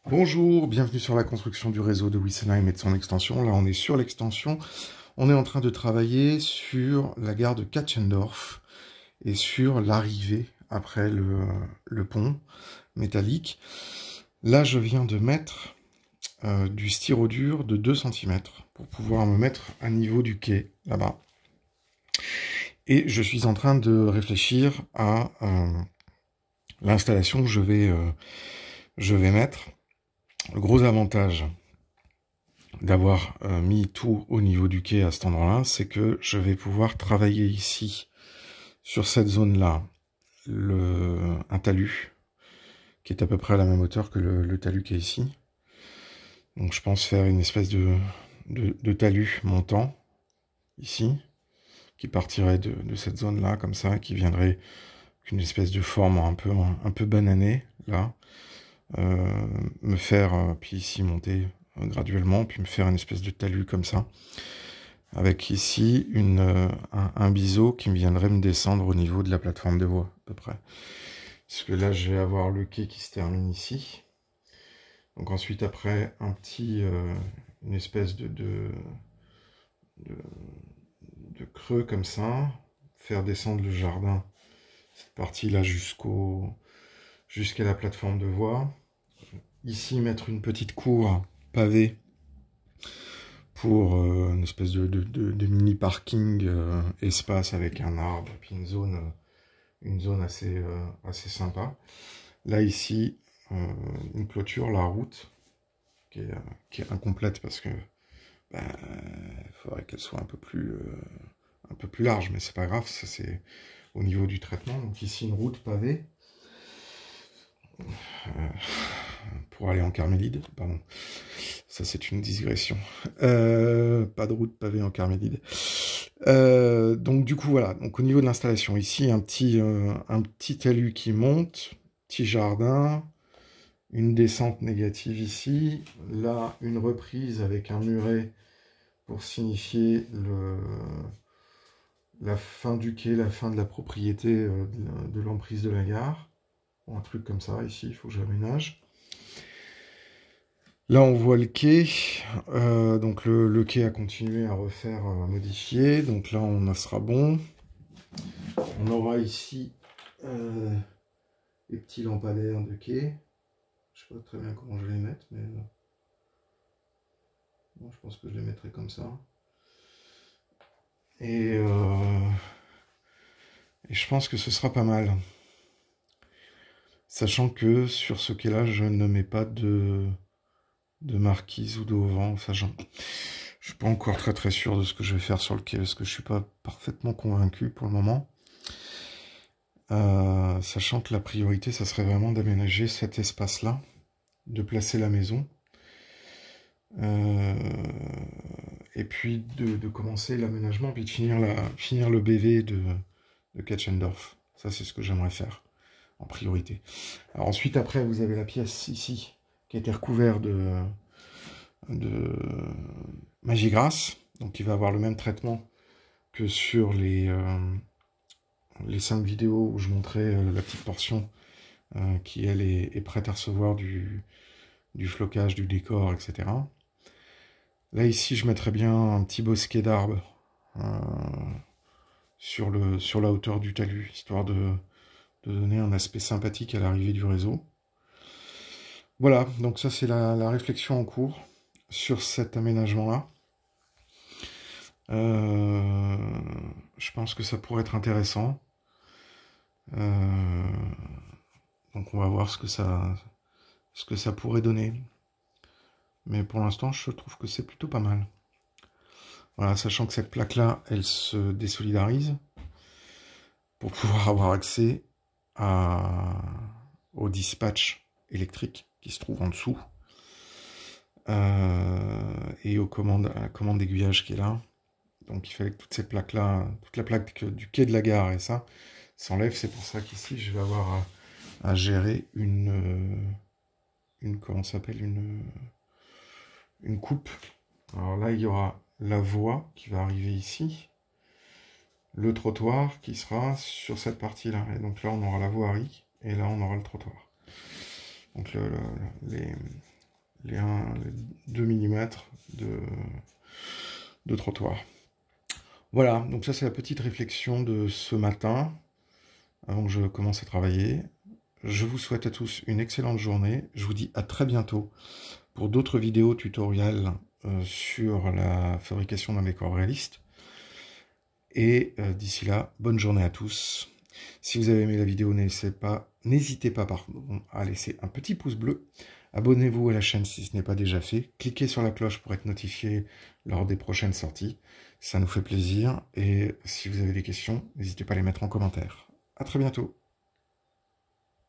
Bonjour, bienvenue sur la construction du réseau de Wissenheim et de son extension. Là, on est sur l'extension. On est en train de travailler sur la gare de Katschendorf et sur l'arrivée après le pont métallique. Là, je viens de mettre du styrodure de 2 cm pour pouvoir me mettre à niveau du quai, là-bas. Et je suis en train de réfléchir à l'installation que je vais mettre. Le gros avantage d'avoir mis tout au niveau du quai à cet endroit-là, c'est que je vais pouvoir travailler ici, sur cette zone-là, un talus, qui est à peu près à la même hauteur que le talus qui est ici. Donc je pense faire une espèce de talus montant, ici, qui partirait de cette zone-là, comme ça, qui viendrait qu'une espèce de forme un peu bananée, là, me faire, puis ici monter graduellement, puis me faire une espèce de talus comme ça, avec ici un biseau qui viendrait me descendre au niveau de la plateforme de voie, à peu près. Parce que là, je vais avoir le quai qui se termine ici. Donc ensuite, après, une espèce de creux comme ça, faire descendre le jardin, cette partie-là jusqu'à la plateforme de voie. Ici, mettre une petite cour pavée pour une espèce de mini parking espace avec un arbre, puis une zone assez sympa. Là, ici, une clôture, la route, qui est incomplète parce que faudrait qu'elle soit un peu plus large, mais c'est pas grave, ça c'est au niveau du traitement. Donc ici, une route pavée. Pour aller en Carmélide, pardon, ça c'est une digression, pas de route pavée en Carmélide. Donc du coup voilà, donc au niveau de l'installation, ici un petit talus qui monte, petit jardin, une descente négative ici, là une reprise avec un muret pour signifier la fin du quai, la fin de la propriété de l'emprise de la gare. Un truc comme ça, ici, il faut que j'aménage. Là, on voit le quai. Donc, le quai a continué à refaire, à modifier. Donc là, on sera bon. On aura ici les petits lampadaires de quai. Je sais pas très bien comment je vais les mettre, mais bon, je pense que je les mettrai comme ça. Et je pense que ce sera pas mal. Sachant que sur ce quai-là, je ne mets pas de marquise ou d'auvent, je suis pas encore très sûr de ce que je vais faire sur le quai, parce que je suis pas parfaitement convaincu pour le moment. Sachant que la priorité, ça serait vraiment d'aménager cet espace-là, de placer la maison, et puis de commencer l'aménagement, puis de finir le BV de Katschendorf. Ça, c'est ce que j'aimerais faire, en priorité. Alors ensuite, après, vous avez la pièce ici, qui a été recouverte de Magigrass, donc il va avoir le même traitement que sur les 5 vidéos où je montrais la petite portion qui elle est prête à recevoir du flocage, du décor, etc. Là ici je mettrais bien un petit bosquet d'arbres sur la hauteur du talus, histoire de donner un aspect sympathique à l'arrivée du réseau. Voilà, donc ça c'est la réflexion en cours sur cet aménagement-là. Je pense que ça pourrait être intéressant. Donc on va voir ce que ça pourrait donner. Mais pour l'instant, je trouve que c'est plutôt pas mal. Voilà, sachant que cette plaque-là, elle se désolidarise pour pouvoir avoir accès au dispatch électrique qui se trouve en dessous. Et à la commande d'aiguillage qui est là. Donc il fallait que toutes ces plaques-là, toute la plaque du quai de la gare et ça s'enlève. C'est pour ça qu'ici je vais avoir à gérer comment ça s'appelle, une coupe. Alors là il y aura la voie qui va arriver ici, le trottoir qui sera sur cette partie-là. Et donc là on aura la voirie et là on aura le trottoir. Donc les 2 mm de trottoir. Voilà, donc ça c'est la petite réflexion de ce matin, avant que je commence à travailler. Je vous souhaite à tous une excellente journée. Je vous dis à très bientôt pour d'autres vidéos tutoriels sur la fabrication d'un décor réaliste. Et d'ici là, bonne journée à tous. Si vous avez aimé la vidéo, n'hésitez pas à laisser un petit pouce bleu. Abonnez-vous à la chaîne si ce n'est pas déjà fait. Cliquez sur la cloche pour être notifié lors des prochaines sorties. Ça nous fait plaisir. Et si vous avez des questions, n'hésitez pas à les mettre en commentaire. À très bientôt.